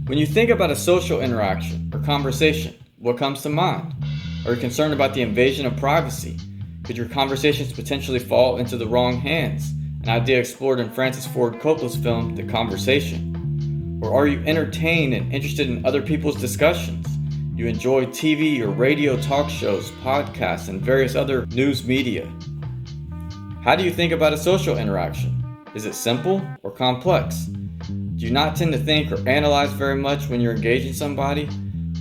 When you think about a social interaction or conversation, what comes to mind? Are you concerned about the invasion of privacy? Could your conversations potentially fall into the wrong hands? An idea explored in Francis Ford Coppola's film, The Conversation. Or are you entertained and interested in other people's discussions? You enjoy TV or radio talk shows, podcasts, and various other news media. How do you think about a social interaction? Is it simple or complex? Do you not tend to think or analyze very much when you're engaging somebody?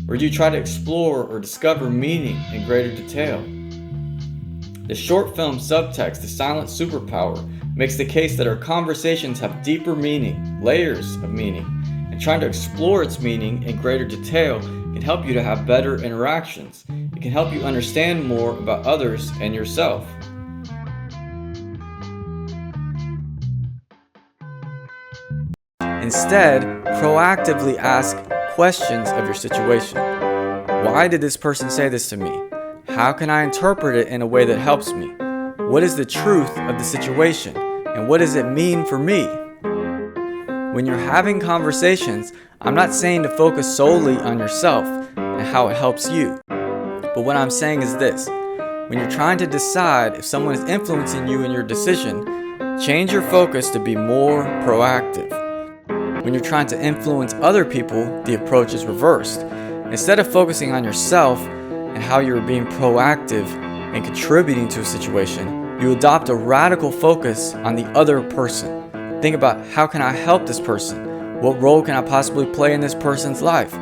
Or do you try to explore or discover meaning in greater detail? The short film Subtext, The Silent Superpower, makes the case that our conversations have deeper meaning, layers of meaning, and trying to explore its meaning in greater detail can help you to have better interactions. It can help you understand more about others and yourself. Instead, proactively ask questions of your situation. Why did this person say this to me? How can I interpret it in a way that helps me? What is the truth of the situation? And what does it mean for me? When you're having conversations, I'm not saying to focus solely on yourself and how it helps you. But what I'm saying is this: when you're trying to decide if someone is influencing you in your decision, change your focus to be more proactive. When you're trying to influence other people, the approach is reversed. Instead of focusing on yourself and how you're being proactive and contributing to a situation, you adopt a radical focus on the other person. Think about, how can I help this person? What role can I possibly play in this person's life?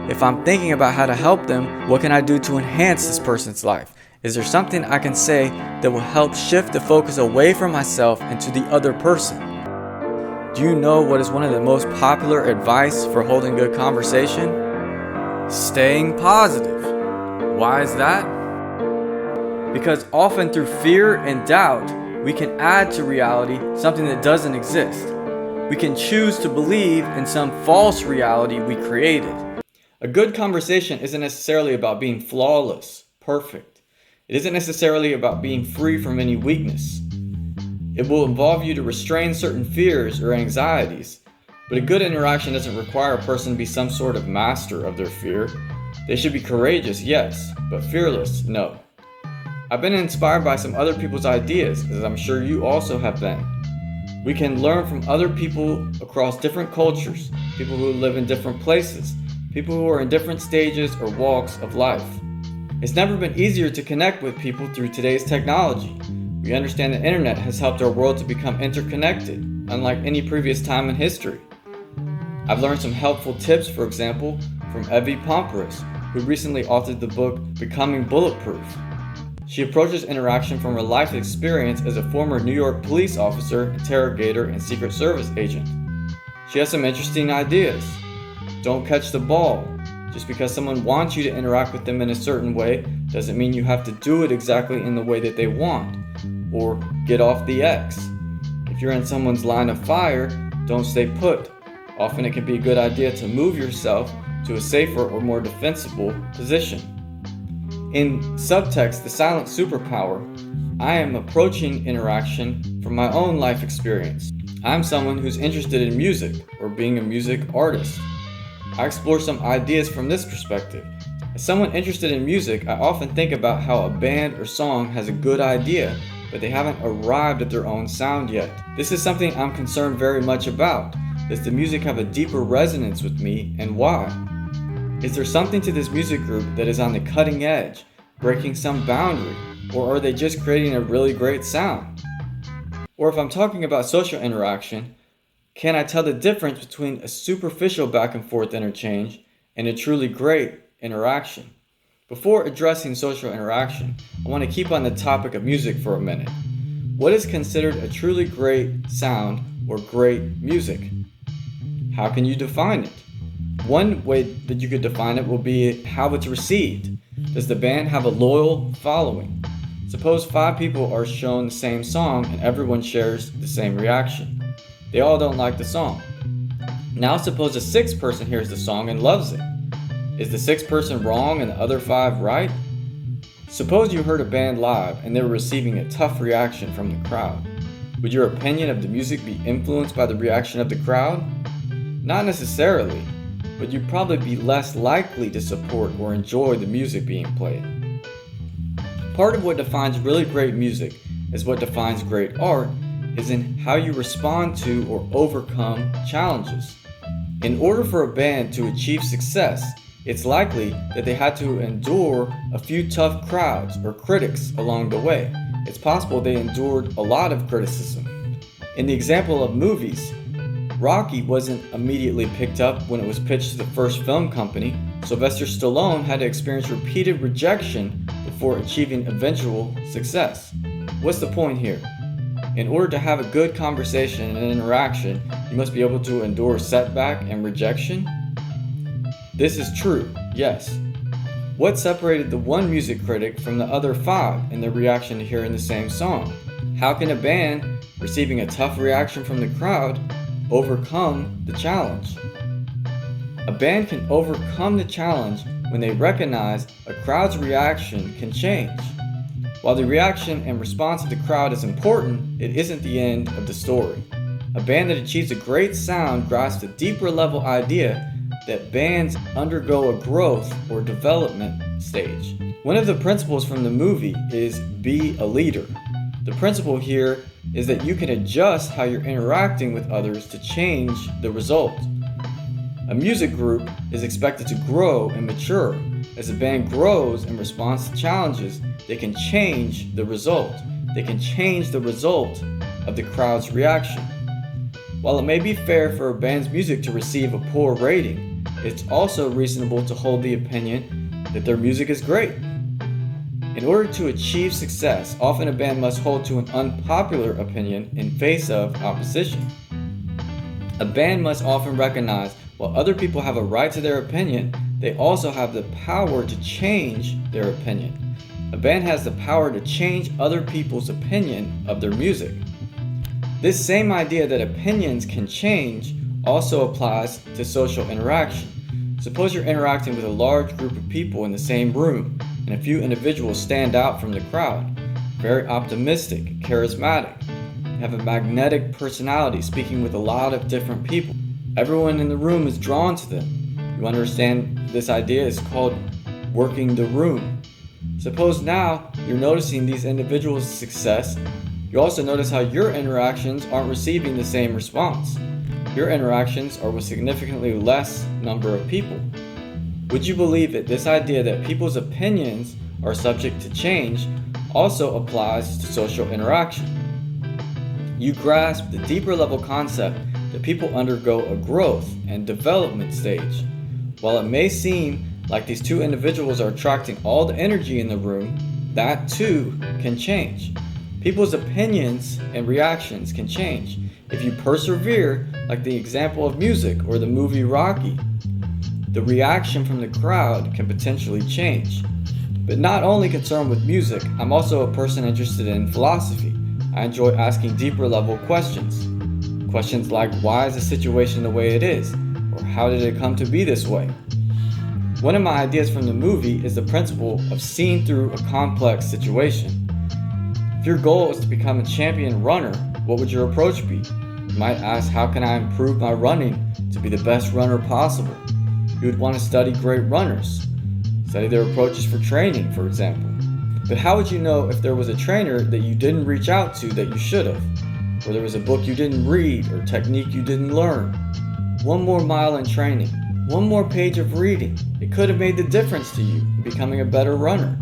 If I'm thinking about how to help them, what can I do to enhance this person's life? Is there something I can say that will help shift the focus away from myself and to the other person? Do you know what is one of the most popular advice for holding good conversation? Staying positive. Why is that? Because often through fear and doubt, we can add to reality something that doesn't exist. We can choose to believe in some false reality we created. A good conversation isn't necessarily about being flawless, perfect. It isn't necessarily about being free from any weakness. It will involve you to restrain certain fears or anxieties, but a good interaction doesn't require a person to be some sort of master of their fear. They should be courageous, yes, but fearless, no. I've been inspired by some other people's ideas, as I'm sure you also have been. We can learn from other people across different cultures, people who live in different places, people who are in different stages or walks of life. It's never been easier to connect with people through today's technology. We understand the internet has helped our world to become interconnected, unlike any previous time in history. I've learned some helpful tips, for example, from Evie Pomperis, who recently authored the book Becoming Bulletproof. She approaches interaction from her life experience as a former New York police officer, interrogator, and Secret Service agent. She has some interesting ideas. Don't catch the ball. Just because someone wants you to interact with them in a certain way doesn't mean you have to do it exactly in the way that they want. Or get off the X. If you're in someone's line of fire, don't stay put. Often it can be a good idea to move yourself to a safer or more defensible position. In Subtext, The Silent Superpower, I am approaching interaction from my own life experience. I'm someone who's interested in music or being a music artist. I explore some ideas from this perspective. As someone interested in music, I often think about how a band or song has a good idea, but they haven't arrived at their own sound yet. This is something I'm concerned very much about. Does the music have a deeper resonance with me, and why? Is there something to this music group that is on the cutting edge, breaking some boundary, or are they just creating a really great sound? Or if I'm talking about social interaction, can I tell the difference between a superficial back and forth interchange and a truly great interaction? Before addressing social interaction, I want to keep on the topic of music for a minute. What is considered a truly great sound or great music? How can you define it? One way that you could define it will be how it's received. Does the band have a loyal following? Suppose 5 people are shown the same song and everyone shares the same reaction. They all don't like the song. Now suppose a 6th person hears the song and loves it. Is the 6th person wrong and the other 5 right? Suppose you heard a band live and they were receiving a tough reaction from the crowd. Would your opinion of the music be influenced by the reaction of the crowd? Not necessarily, but you'd probably be less likely to support or enjoy the music being played. Part of what defines really great music, as what defines great art, is in how you respond to or overcome challenges. In order for a band to achieve success, it's likely that they had to endure a few tough crowds or critics along the way. It's possible they endured a lot of criticism. In the example of movies, Rocky wasn't immediately picked up when it was pitched to the first film company. Sylvester Stallone had to experience repeated rejection before achieving eventual success. What's the point here? In order to have a good conversation and interaction, you must be able to endure setback and rejection. This is true, yes. What separated the one music critic from the other 5 in their reaction to hearing the same song? How can a band receiving a tough reaction from the crowd overcome the challenge? A band can overcome the challenge when they recognize a crowd's reaction can change. While the reaction and response of the crowd is important, it isn't the end of the story. A band that achieves a great sound grasps a deeper level idea that bands undergo a growth or development stage. One of the principles from the movie is be a leader. The principle here is that you can adjust how you're interacting with others to change the result. A music group is expected to grow and mature. As a band grows in response to challenges, they can change the result. They can change the result of the crowd's reaction. While it may be fair for a band's music to receive a poor rating, it's also reasonable to hold the opinion that their music is great. In order to achieve success, often a band must hold to an unpopular opinion in face of opposition. A band must often recognize while other people have a right to their opinion, they also have the power to change their opinion. A band has the power to change other people's opinion of their music. This same idea that opinions can change also applies to social interaction. Suppose you're interacting with a large group of people in the same room, and a few individuals stand out from the crowd. Very optimistic, charismatic, have a magnetic personality, speaking with a lot of different people. Everyone in the room is drawn to them. You understand this idea is called working the room. Suppose now you're noticing these individuals' success. You also notice how your interactions aren't receiving the same response. Your interactions are with significantly less number of people. Would you believe that this idea that people's opinions are subject to change also applies to social interaction? You grasp the deeper level concept that people undergo a growth and development stage. While it may seem like these two individuals are attracting all the energy in the room, that too can change. People's opinions and reactions can change. If you persevere, like the example of music or the movie Rocky, the reaction from the crowd can potentially change. But not only concerned with music, I'm also a person interested in philosophy. I enjoy asking deeper level questions. Questions like, why is the situation the way it is? Or how did it come to be this way? One of my ideas from the movie is the principle of seeing through a complex situation. If your goal is to become a champion runner, what would your approach be? You might ask, how can I improve my running to be the best runner possible? You would want to study great runners. Study their approaches for training, for example. But how would you know if there was a trainer that you didn't reach out to that you should have? Or there was a book you didn't read or technique you didn't learn? One more mile in training, one more page of reading, it could have made the difference to you in becoming a better runner.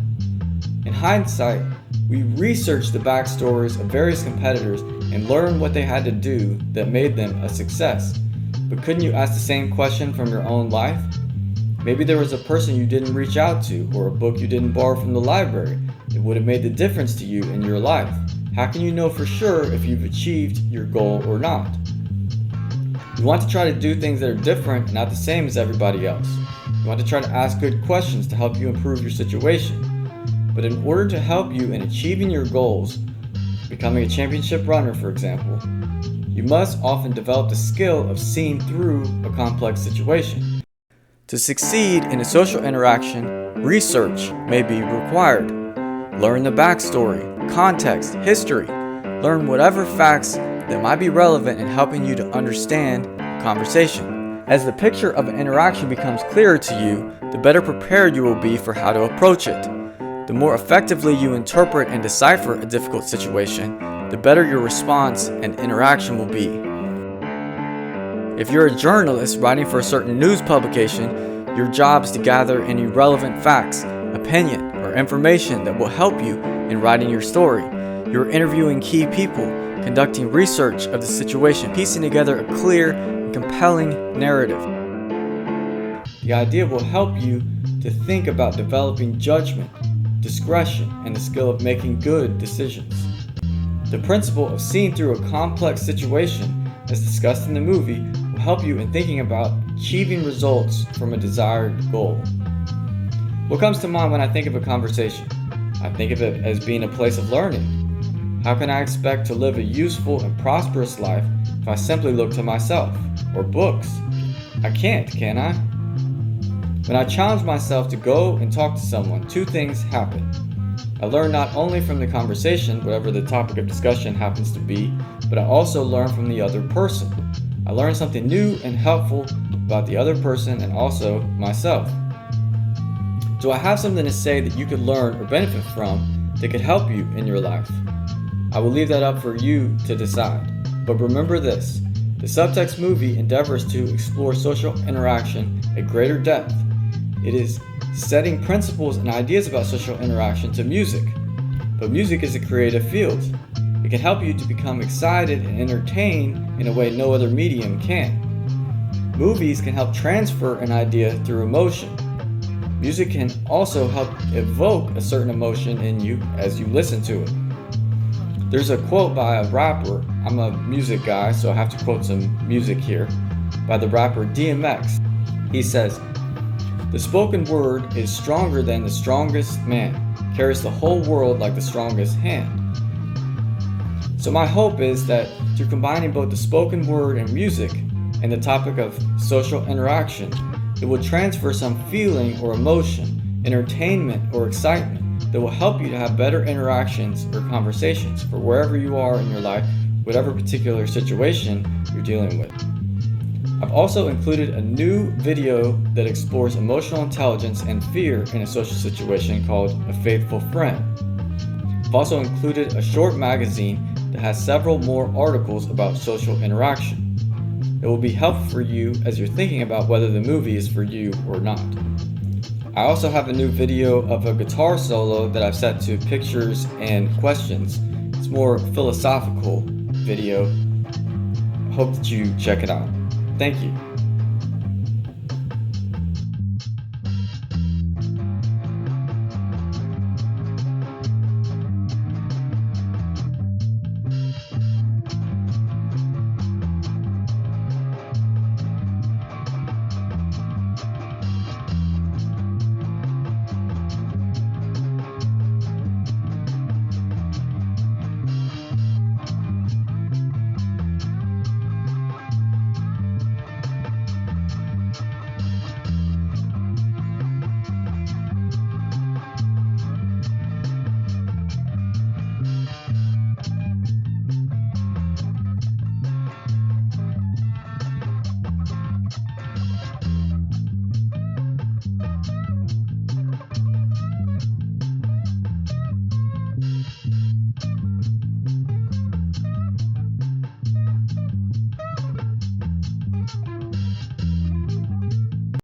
In hindsight, we researched the backstories of various competitors and learned what they had to do that made them a success. But couldn't you ask the same question from your own life? Maybe there was a person you didn't reach out to or a book you didn't borrow from the library that would have made the difference to you in your life. How can you know for sure if you've achieved your goal or not? You want to try to do things that are different and not the same as everybody else. You want to try to ask good questions to help you improve your situation. But in order to help you in achieving your goals, becoming a championship runner, for example, you must often develop the skill of seeing through a complex situation. To succeed in a social interaction, research may be required. Learn the backstory, context, history. Learn whatever facts that might be relevant in helping you to understand a conversation. As the picture of an interaction becomes clearer to you, the better prepared you will be for how to approach it. The more effectively you interpret and decipher a difficult situation, the better your response and interaction will be. If you're a journalist writing for a certain news publication, your job is to gather any relevant facts, opinion, or information that will help you in writing your story. You're interviewing key people, conducting research of the situation, piecing together a clear and compelling narrative. The idea will help you to think about developing judgment, discretion, and the skill of making good decisions. The principle of seeing through a complex situation, as discussed in the movie, will help you in thinking about achieving results from a desired goal. What comes to mind when I think of a conversation? I think of it as being a place of learning. How can I expect to live a useful and prosperous life if I simply look to myself or books? I can't, can I? When I challenge myself to go and talk to someone, two things happen. I learn not only from the conversation, whatever the topic of discussion happens to be, but I also learn from the other person. I learn something new and helpful about the other person and also myself. Do I have something to say that you could learn or benefit from that could help you in your life? I will leave that up for you to decide. But remember this, the Subtext movie endeavors to explore social interaction at greater depth. It is setting principles and ideas about social interaction to music. But music is a creative field. It can help you to become excited and entertained in a way no other medium can. Movies can help transfer an idea through emotion. Music can also help evoke a certain emotion in you as you listen to it. There's a quote by a rapper, I'm a music guy, so I have to quote some music here, by the rapper DMX. He says, "The spoken word is stronger than the strongest man, carries the whole world like the strongest hand." So my hope is that through combining both the spoken word and music and the topic of social interaction, it will transfer some feeling or emotion, entertainment or excitement that will help you to have better interactions or conversations for wherever you are in your life, whatever particular situation you're dealing with. I've also included a new video that explores emotional intelligence and fear in a social situation called A Faithful Friend. I've also included a short magazine that has several more articles about social interaction. It will be helpful for you as you're thinking about whether the movie is for you or not. I also have a new video of a guitar solo that I've set to pictures and questions. It's more philosophical video. I hope that you check it out. Thank you.